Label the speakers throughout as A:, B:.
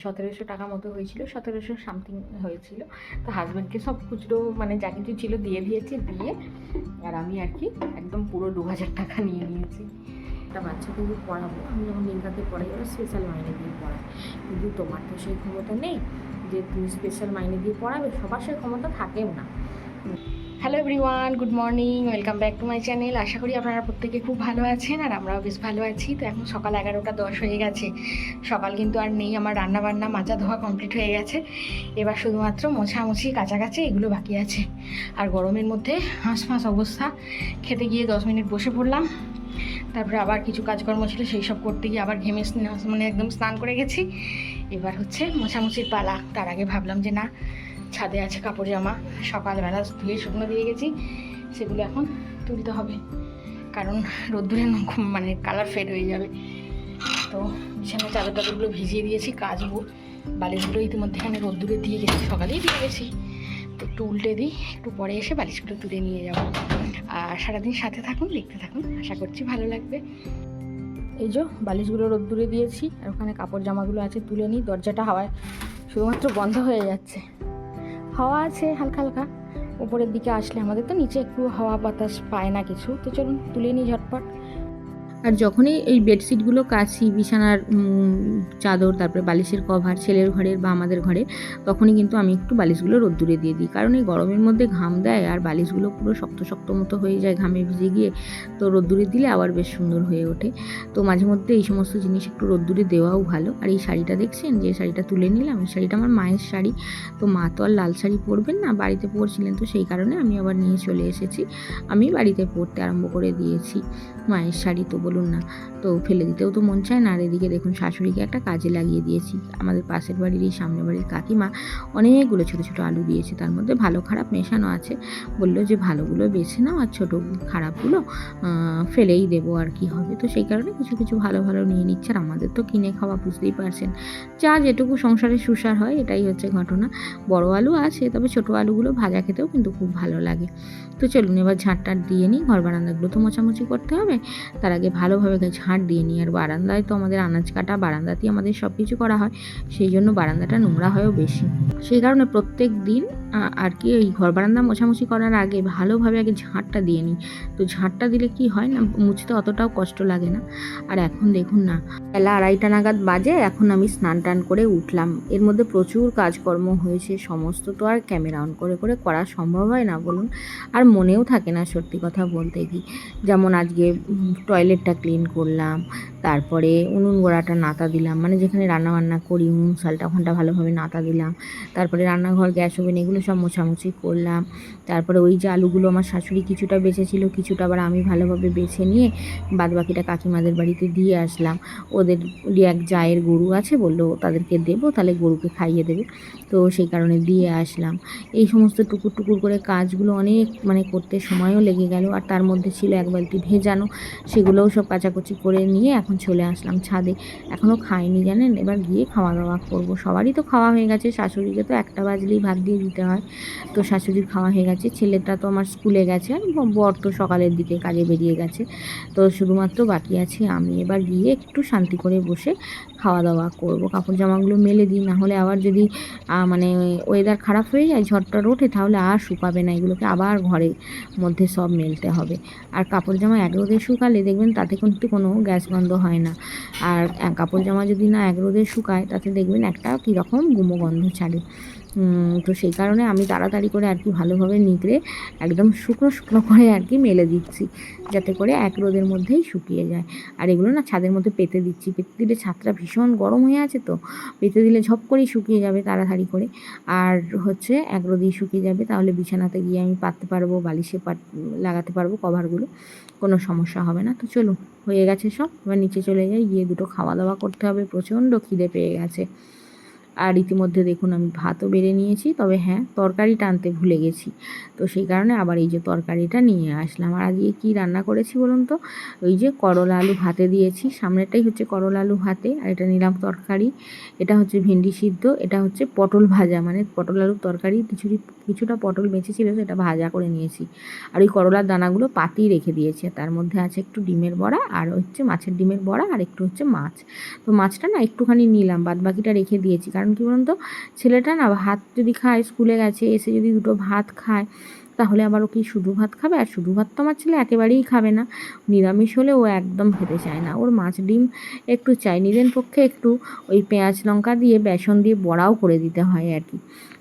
A: 1700 টাকা মতো হয়েছিল, 1700 সামথিং হয়েছিল। তো হাজব্যান্ডকে সব খুচরো মানে যা কিছু ছিল দিয়ে দিয়েছি, দিয়ে আর আমি আর কি একদম পুরো 2000 টাকা নিয়ে নিয়েছি। একটা বাচ্চাকে পড়াবো, আমি যখন নীলকাতে পড়াই ওরা স্পেশাল মাইনে দিয়ে পড়ায়, কিন্তু তোমার তো সেই ক্ষমতা নেই যে তুমি স্পেশাল মাইনে দিয়ে পড়াবে, সবার সেই ক্ষমতা থাকেও না। Hello everyone, good morning, welcome back to my channel. আশা করি আপনারা প্রত্যেকে খুব ভালো আছেন আর আমরাও বেশ ভালো আছি। তো এখন সকাল 11টা 10 হয়ে গেছে, সকাল কিন্তু আর নেই। আমার রান্না বান্না মাজা ধোয়া কমপ্লিট হয়ে গেছে, এবার শুধুমাত্র মোছামুছি কাচাকাচি এগুলো বাকি আছে। আর গরমের মধ্যে হাঁসফাঁস অবস্থা, খেতে গিয়ে 10 মিনিট বসে পড়লাম, তারপরে আবার কিছু কাজকর্ম ছিল সেই সব করতে গিয়ে আবার ঘেমে মানে একদম স্নান করে গেছি। এবার হচ্ছে মোছামুছির পালা। তার আগে ভাবলাম যে না, ছাদে আছে কাপড় জামা, সকালবেলা ধুয়ে শুকনো দিয়ে গেছি, সেগুলো এখন তুলতে হবে, কারণ রোদ্দুরে মানে কালার ফেড হয়ে যাবে। তো বিছানার চাদর টাদরগুলো ভিজিয়ে দিয়েছি, কাচবো। বালিশগুলো ইতিমধ্যে এখানে রোদ্দুরে দিয়ে গেছি, সকালেই দিয়ে গেছি। তো একটু উল্টে দিই, একটু পরে এসে বালিশগুলো তুলে নিয়ে যাবো। আর সারাদিন সাথে থাকুন, দেখতে থাকুন, আশা করছি ভালো লাগবে। এই যে বালিশগুলো রোদ্দুরে দিয়েছি, আর ওখানে কাপড় জামাগুলো আছে, তুলে নিই। দরজাটা হাওয়ায় শুধুমাত্র বন্ধ হয়ে যাচ্ছে, হাওয়া আছে হালকা হালকা, উপরের দিকে আসলে আমাদের তো নিচে একটু হাওয়া বাতাস পায় না কিছু। তো চলুন তুলে নিই ঝটপট। আর যখনই এই বেডশিটগুলো কাছি, বিছানার চাদর, তারপরে বালিশের কভার, ছেলের ঘরের বা আমাদের ঘরে, তখনই কিন্তু আমি একটু বালিশগুলো রোদ্দুরে দিয়ে দিই, কারণ এই গরমের মধ্যে ঘাম দেয় আর বালিশগুলো পুরো শক্ত শক্ত মতো হয়ে যায় ঘামে ভিজে গিয়ে। তো রোদ্দুরে দিলে আবার বেশ সুন্দর হয়ে ওঠে। তো মাঝে মধ্যে এই সমস্ত জিনিস একটু রোদ্দুরে দেওয়াও ভালো। আর এই শাড়িটা দেখছেন, যে শাড়িটা তুলে নিলাম, এই শাড়িটা আমার মায়ের শাড়ি। তো মা তো আর লাল শাড়ি পরবেন না, বাড়িতে পরছিলেন, তো সেই কারণে আমি আবার নিয়ে চলে এসেছি। আমি বাড়িতে পরতে আরম্ভ করে দিয়েছি। মায়ের শাড়ি তো বলুন না, তো ফেলে দিতেও তো মন চায় না। আর এদিকে দেখুন শাশুড়িকে একটা কাজে লাগিয়ে দিয়েছি। আমাদের পাশের বাড়ির এই সামনের বাড়ির কাকিমা অনেকগুলো ছোটো ছোটো আলু দিয়েছে, তার মধ্যে ভালো খারাপ মেশানো আছে। বললো যে ভালোগুলো বেছে নাও আর ছোটো খারাপগুলো ফেলেই দেবো, আর কি হবে। তো সেই কারণে কিছু কিছু ভালো ভালো নিয়ে নিচ্ছে। আর আমাদের তো কিনে খাওয়া, বুঝতেই পারছেন, যা যেটুকু সংসারে সুসার হয়, এটাই হচ্ছে ঘটনা। বড় আলু আছে, তবে ছোটো আলুগুলো ভাজা খেতেও কিন্তু খুব ভালো লাগে। তো চলুন এবার ঝাঁটটার দিয়ে নিই, ঘর বারান্দাগুলো তো মোছামুছি করতে হবে, তার আগে ভালোভাবে ঝাঁট দিয়ে নিই। আর বারান্দায় তো আমাদের আনাজ কাটা, বারান্দাতেই আমাদের সব কিছু করা হয়, সেই জন্য বারান্দাটা নোংরা হয়ও বেশি। সেই কারণে প্রত্যেক দিন আর কি এই ঘর বারান্দা মোছামুছি করার আগে ভালোভাবে আগে ঝাঁটটা দিয়ে নিই। তো ঝাঁটটা দিলে কি হয় না, মুছতে অতটাও কষ্ট লাগে না। আর এখন দেখুন না, বেলা 2:30 নাগাদ বাজে, এখন আমি স্নান টান করে উঠলাম। এর মধ্যে প্রচুর কাজকর্ম হয়েছে, সমস্ত তো আর ক্যামেরা অন করে করে করা সম্ভব হয় না বলুন, আর মনেও থাকে না সত্যি কথা বলতে কি। যেমন আজকে টয়লেটটা ক্লিন করলাম, তারপরে উনুন গোড়াটা নাতা দিলাম, মানে যেখানে রান্নাবান্না করি উনুন শালটা ওখানটা ভালোভাবে নাতা দিলাম, তারপরে রান্নাঘর, গ্যাস ওভেন এগুলো সব মোছামুছি করলাম। তারপরে ওই যে আলুগুলো আমার শাশুড়ি কিছুটা বেঁচেছিল, কিছুটা আবার আমি ভালোভাবে বেছে নিয়ে বাদবাকিটা কাকিমাদের বাড়িতে দিয়ে আসলাম। ওদের এক জায়ের গরু আছে, বললো তাদেরকে দেবো, তাহলে গরুকে খাইয়ে দেবে, তো সেই কারণে দিয়ে আসলাম। এই সমস্ত টুকুর টুকুর করে কাজগুলো অনেক মানে করতে সময়ও লেগে গেল। আর তার মধ্যে ছিল এক বালতি ভেজানো, সেগুলোও সব কাচাকুচি করে নিয়ে এখন চলে আসলাম ছাদে। এখনও খাইনি জানেন, এবার গিয়ে খাওয়া দাওয়া করবো। সবারই তো খাওয়া হয়ে গেছে, শাশুড়িকে তো 1টা বাজলেই ভাত দিয়ে দিতে হয়, তো শাশুড়ির খাওয়া হয়ে গেছে। ছেলেটা তো আমার স্কুলে গেছে, আর বর তো সকালের দিকে কাজে বেরিয়ে গেছে। তো শুধুমাত্র বাকি আছি আমি। এবার গিয়ে একটু শান্তি করে বসে খাওয়া দাওয়া করবো। কাপড় জামাগুলো মেলে দিই, না হলে আবার যদি মানে ওয়েদার খারাপ হয়ে যায়, ঝড়টড় ওঠে, তাহলে আর শুকাবে না, এগুলোকে আবার ঘরের মধ্যে সব মেলতে হবে। আর কাপড় জামা এক রোদে শুকালে দেখবেন তাতে কিন্তু কোনো গ্যাস গন্ধ হয় না। আর কাপড় জামা যদি না এক রোদে শুকায়, তাতে দেখবেন একটা কীরকম গুমো গন্ধ ছাড়ে। তো সেই কারণে আমি তাড়াতাড়ি করে আর কি ভালোভাবে নিগড়ে একদম শুকনো শুকনো করে আর কি মেলে দিচ্ছি, যাতে করে এক রোদের মধ্যেই শুকিয়ে যায়। আর এগুলো না ছাদের মধ্যে পেতে দিচ্ছি, পেতে দিলে ছাদটা ভীষণ গরম হয়ে আছে, তো পেতে দিলে ঝপ করেই শুকিয়ে যাবে তাড়াতাড়ি করে। আর হচ্ছে এক রোদেই শুকিয়ে যাবে, তাহলে বিছানাতে গিয়ে আমি পাততে পারবো, বালিশে লাগাতে পারবো কভারগুলো, কোনো সমস্যা হবে না। তো চলুন, হয়ে গেছে সব, এবার নিচে চলে যাই, গিয়ে দুটো খাওয়া দাওয়া করতে হবে, প্রচণ্ড খিদে পেয়ে গেছে। আর ইতিমধ্যে দেখুন আমি ভাতও বেড়ে নিয়েছি, তবে হ্যাঁ তরকারিটা আনতে ভুলে গেছি, তো সেই কারণে আবার এই যে তরকারিটা নিয়ে আসলাম। আর আজকে কী রান্না করেছি বলুন তো, ওই যে করলা আলু ভাতে দিয়েছি, সামনেরটাই হচ্ছে করলা আলু ভাতে, আর এটা নিলাম তরকারি, এটা হচ্ছে ভেন্ডি সিদ্ধ, এটা হচ্ছে পটল ভাজা, মানে পটল আলুর তরকারি, কিছুটা পটল বেঁচেছিল সেটা ভাজা করে নিয়েছি। আর ওই করলার দানাগুলো পাতিয়ে রেখে দিয়েছে, তার মধ্যে আছে একটু ডিমের বড়া, আর হচ্ছে মাছের ডিমের বড়া, আর একটু হচ্ছে মাছ। তো মাছটা না একটুখানি নিলাম, বাদ বাকিটা রেখে দিয়েছি, কারণ কি বলুন তো, ছেলেটা না ভাত যদি খায়, স্কুলে গেছে এসে যদি দুটো ভাত খায়, তাহলে আবার ও কি শুধু ভাত খাবে? আর শুধু ভাত তো আমার ছেলে একেবারেই খাবে না, নিরামিষ হলে ও একদম খেতে চায় না, ওর মাছ ডিম একটু চাই, নিজের পক্ষে একটু ওই পেঁয়াজ লঙ্কা দিয়ে বেসন দিয়ে বড়াও করে দিতে হয় আর কি,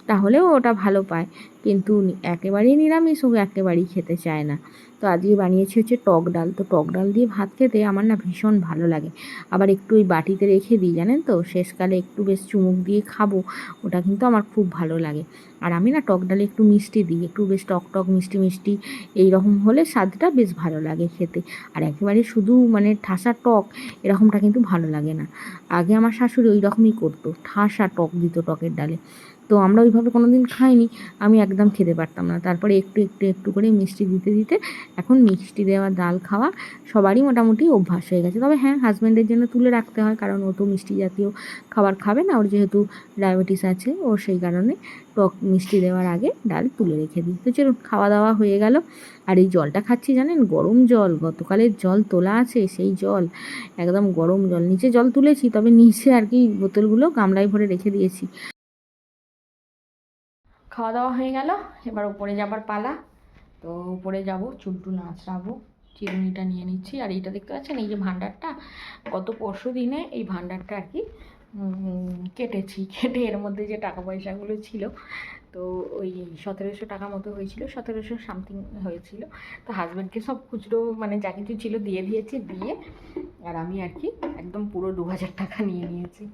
A: তাহলেও ওটা ভালো পায়, কিন্তু একেবারেই নিরামিষ ও একেবারেই খেতে চায় না। তো আজকে বানিয়েছি হচ্ছে টক ডাল, তো টক ডাল দিয়ে ভাত খেতে আমার না ভীষণ ভালো লাগে, আবার একটু ওই বাটিতে রেখে দিই জানেন তো, শেষকালে একটু বেশ চুমুক দিয়ে খাবো, ওটা কিন্তু আমার খুব ভালো লাগে। আর আমি না টক ডালে একটু মিষ্টি দিই, একটু বেশ টক টক মিষ্টি মিষ্টি এই রকম হলে স্বাদটা বেশ ভালো লাগে খেতে, আর একেবারে শুধু মানে ঠাসা টক এরকমটা কিন্তু ভালো লাগে না। আগে আমার শাশুড়ি ওই রকমই করতো, ঠাসা টক দিত টকের ডালে, তো আমরা ওইভাবে কোনো দিন খাইনি, আমি একদম খেতে পারতাম না, তারপরে একটু একটু একটু করে মিষ্টি দিতে দিতে এখন মিষ্টি দেওয়া ডাল খাওয়া সবারই মোটামুটি অভ্যাস হয়ে গেছে। তবে হ্যাঁ, হাজব্যান্ডের জন্য তুলে রাখতে হয়, কারণ ও তো মিষ্টি জাতীয় খাবার খাবে না, ওর যেহেতু ডায়াবেটিস আছে, ও সেই কারণে টক মিষ্টি দেওয়ার আগে ডাল তুলে রেখে দিই। তো চলুন, খাওয়া দাওয়া হয়ে গেল, আর এই জলটা খাচ্ছি জানেন, গরম জল, গতকালের জল তোলা আছে, সেই জল একদম গরম জল, নিচে জল তুলেছি, তবে নিচে আর কি বোতলগুলো গামলায় ভরে রেখে দিয়েছি। খাওয়া দাওয়া হয়ে গেল, এবার উপরে যাবার পালা। তো উপরে যাব, চুলটুল আঁচড়াবো, চিরুনিটা নিয়ে নিচ্ছি। আর এইটা দেখতে পাচ্ছেন, এই যে ভান্ডারটা, গত পরশু দিনে এই ভান্ডারটা আর কি কেটেছি, কেটে এর মধ্যে যে টাকা পয়সাগুলো ছিল, তো ওই 1700 টাকা মতো হয়েছিল, 1700 সামথিং হয়েছিল, তো হাজব্যান্ডকে সব খুচরো মানে যা কিছু ছিল দিয়ে দিয়েছি, দিয়ে আর আমি আর কি একদম পুরো 2000 টাকা নিয়ে নিয়েছি।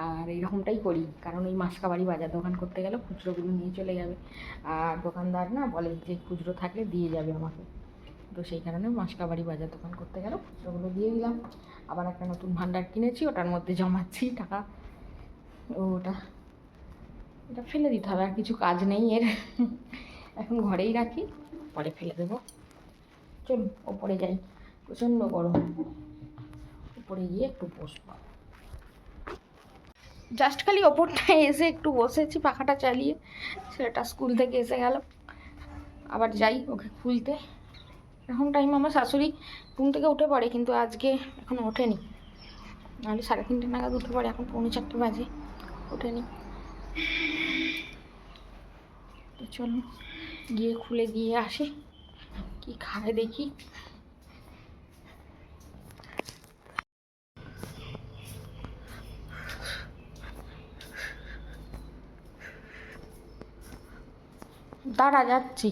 A: আর এইরকমটাই করি, কারণ ওই মাসকাবারি বাজার দোকান করতে গেলে খুচরোগুলো নিয়ে চলে যাবে, আর দোকানদার না বলে যে খুচরো থাকলে দিয়ে যাবে আমাকে, তো সেই কারণে মাসকাবারি বাজার দোকান করতে গেলে খুচরোগুলো দিয়ে দিলাম। আবার একটা নতুন ভান্ডার কিনেছি, ওটার মধ্যে জমাচ্ছি টাকা, ওটা এটা ফেলে দিতে হবে, আর কিছু কাজ নেই এর, এখন ঘরেই রাখি, পরে ফেলে দেবো। চলুন ওপরে যাই, প্রচণ্ড গরম, উপরে গিয়ে একটু বসবো। জাস্ট খালি ওপরটায় এসে একটু বসেছি পাখাটা চালিয়ে, ছেলেটা স্কুল থেকে এসে গেল, আবার যাই ওকে খুলতে। এখন টাইম আমার শাশুড়ি ঘুম থেকে উঠে পড়ে, কিন্তু আজকে এখনও ওঠেনি, নাহলে 3:30 নাগাদ উঠে পড়ে, এখন 4:45 বাজে, ওঠেনি। তো চলো গিয়ে খুলে দিয়ে আসি, কি খায় দেখি। দাঁড়া যাচ্ছি।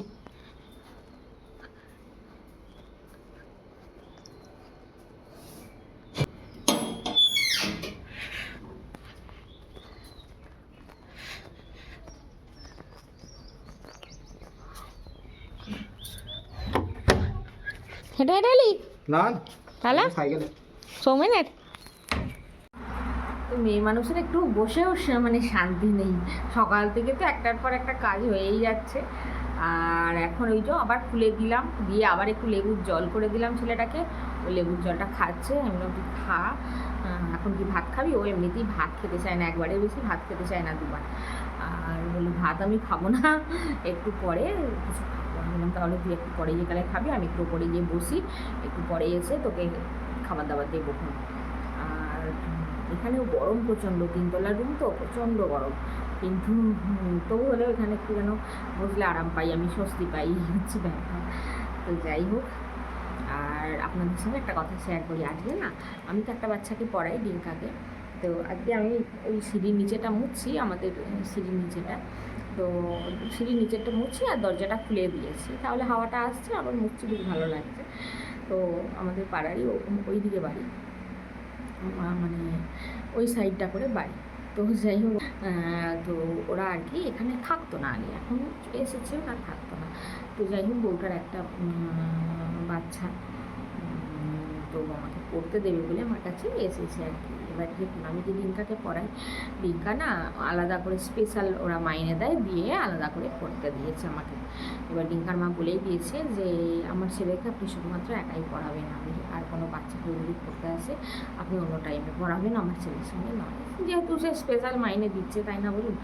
A: হেঁটে হেঁটে এলি না, তাহলে সৌমেনের তো মেয়ে মানুষের একটু বসেও মানে শান্তি নেই, সকাল থেকে তো একটার পর একটা কাজ হয়েই যাচ্ছে। আর এখন ওই যে আবার খুলে দিলাম, দিয়ে আবার একটু লেবুর জল করে দিলাম ছেলেটাকে, ওই লেবুর জলটা খাচ্ছে, আমি তুই খা, এখন কি ভাত খাবি? ও এমনিতেই ভাত খেতে চায় না, একবারে বেশি ভাত খেতে চায় না, দুবার। আর বলি ভাত আমি খাবো না, একটু পরে কিছু খাবো। আমি বললাম তাহলে তুই একটু পরে গেলে খাবি, আমি একটু পরে গিয়ে বসি, একটু পরে এসে তোকে খাবার দাবার দেবো। আর এখানেও গরম প্রচণ্ড, 3তলার রুম তো প্রচণ্ড গরম, কিন্তু তবু হলেও এখানে একটু যেন বসলে আরাম পাই, আমি স্বস্তি পাই, হচ্ছে ব্যাপার। তো যাই হোক, আর আপনাদের সঙ্গে একটা কথা শেয়ার করি, আজকে না আমি তো একটা বাচ্চাকে পড়াই, ডিঙ্কাকে, তো আজকে আমি ওই সিঁড়ির নিচেটা মুছছি, আমাদের সিঁড়ির নিচেটা, তো সিঁড়ির নিচেরটা মুছছি আর দরজাটা খুলে দিয়েছি, তাহলে হাওয়াটা আসছে, আবার মুছছি, বেশ ভালো লাগছে। তো আমাদের পাড়ারই ওই দিকে বাড়ি, মানে ওই সাইডটা করে বাড়ি। তো যাই হোক, তো ওরা আর কি এখানে থাকতো না আগে, এখন এসেছে, ওরা থাকতো না। তো যাই হোক, বউটার একটা বাচ্চা, তো আমাকে পড়তে দেবে বলে আমার কাছে এসেছে আর কি, এবার দেখুন আমি যে রিঙ্কাকে পড়াই, রিঙ্কা না আলাদা করে স্পেশাল ওরা মাইনে দেয়, দিয়ে আলাদা করে পড়তে দিয়েছে আমাকে। এবার রিঙ্কার মা বলেই দিয়েছে যে আমার ছেলেকে আপনি শুধুমাত্র একাই পড়াবেন, আমি আর কোনো বাচ্চাকে যদি পড়তে আসে আপনি অন্য টাইমে পড়াবেন, আমার ছেলের সঙ্গে নয়। যেহেতু সে স্পেশাল মাইনে দিচ্ছে, তাই না বলুন,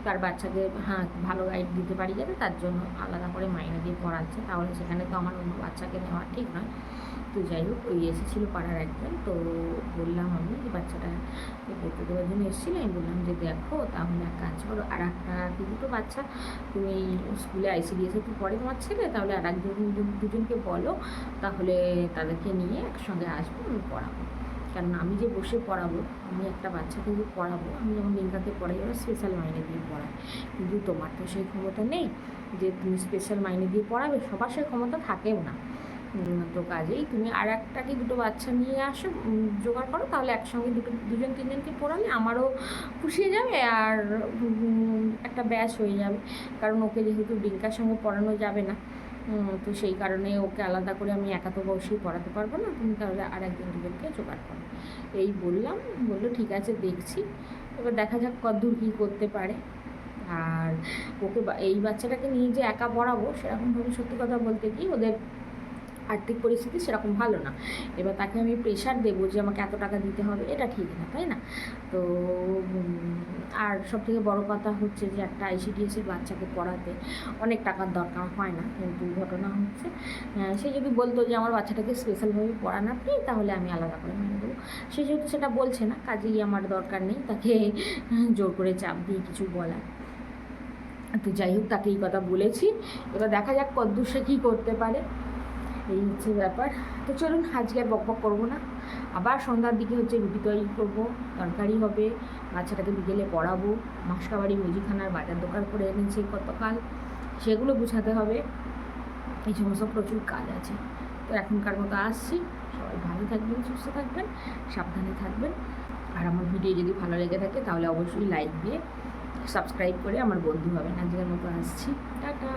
A: তার বাচ্চাকে ভালো গাইড দিতে পারি যাতে, তার জন্য আলাদা করে মাইনে দিয়ে পড়াচ্ছে, তাহলে সেখানে তো আমার অন্য বাচ্চাকে নেওয়া ঠিক নয়। তো যাই হোক, ওই এসেছিলো পাড়ার একজন, তো বললাম আমি যে বাচ্চাটাকে পড়তে দেওয়ার জন্য এসেছিলো, আমি বললাম যে দেখো তাহলে এক কাজ করো, আর একটা দুটো বাচ্চা তুমি স্কুলে আইসিডিএসে তো পড়ে তোমার ছেলে, তাহলে আর দুজনকে বলো, তাহলে তাদেরকে নিয়ে একসঙ্গে আসবো, আমি পড়াবো। কারণ আমি যে বসে পড়াবো, আমি একটা বাচ্চাকে যে পড়াবো, আমি যেমন রিঙ্কাকে পড়াই ওরা স্পেশাল মাইনে দিয়ে পড়ায়, কিন্তু তোমার তো সেই ক্ষমতা নেই যে তুমি স্পেশাল মাইনে দিয়ে পড়াবে, সবার সেই ক্ষমতা থাকেও না। তো কাজেই তুমি আর একটা কি দুটো বাচ্চা নিয়ে আসো, জোগাড় করো, তাহলে একসঙ্গে দুজন তিনজনকে পড়ালে আমারও খুশি হয়ে যাবে, আর একটা ব্যাচ হয়ে যাবে। কারণ ওকে যেহেতু রিঙ্কার সঙ্গে পড়ানো যাবে না, তো সেই কারণে ওকে আলাদা করে আমি একা তো বসেই পড়াতে পারবো না, তুমি তাহলে আর একজন দুজনকে জোগাড় করো। এই বললাম, বললো ঠিক আছে দেখছি, এবার দেখা যাক কতদূর কী করতে পারে। আর ওকে এই বাচ্চাটাকে নিয়ে যে একা পড়াবো, সেরকমভাবে সত্যি কথা বলতে কি ওদের আর্থিক পরিস্থিতি সেরকম ভালো না। এবার তাকে আমি প্রেশার দেবো যে আমাকে এত টাকা দিতে হবে, এটা ঠিক না, তাই না? তো আর সবথেকে বড় কথা হচ্ছে যে একটা আইসিডিএসের বাচ্চাকে পড়াতে অনেক টাকার দরকার হয় না, কিন্তু ঘটনা হচ্ছে সে যদি বলতো যে আমার বাচ্চাটাকে স্পেশালভাবে পড়ান আপনি, তাহলে আমি আলাদা করে মেনে দেবো। সে যেহেতু সেটা বলছে না, কাজেই আমার দরকার নেই তাকে জোর করে চাপ দিয়ে কিছু বলার। তো যাই হোক, তাকে এই কথা বলেছি, এবার দেখা যাক কতদূর সে কী করতে পারে, এই হচ্ছে ব্যাপার। তো চলুন, আজকে আর বকবক করবো না, আবার সন্ধ্যার দিকে হচ্ছে রুটি তৈরি করবো, তরকারি হবে, বাচ্চাটাকে বিকেলে পড়াবো, মশকাবাড়ি মুদিখানার বাজার দোকান করে এনেছে গতকাল, সেগুলো গুছাতে হবে, এই সমস্ত প্রচুর কাজ আছে। তো এখনকার মতো আসছি, সবাই ভালো থাকবেন, সুস্থ থাকবেন, সাবধানে থাকবেন। আর আমার ভিডিও যদি ভালো লেগে থাকে তাহলে অবশ্যই লাইক দিয়ে সাবস্ক্রাইব করে আমার বন্ধু হবেন। আজকের মতো আসছি, টাটা।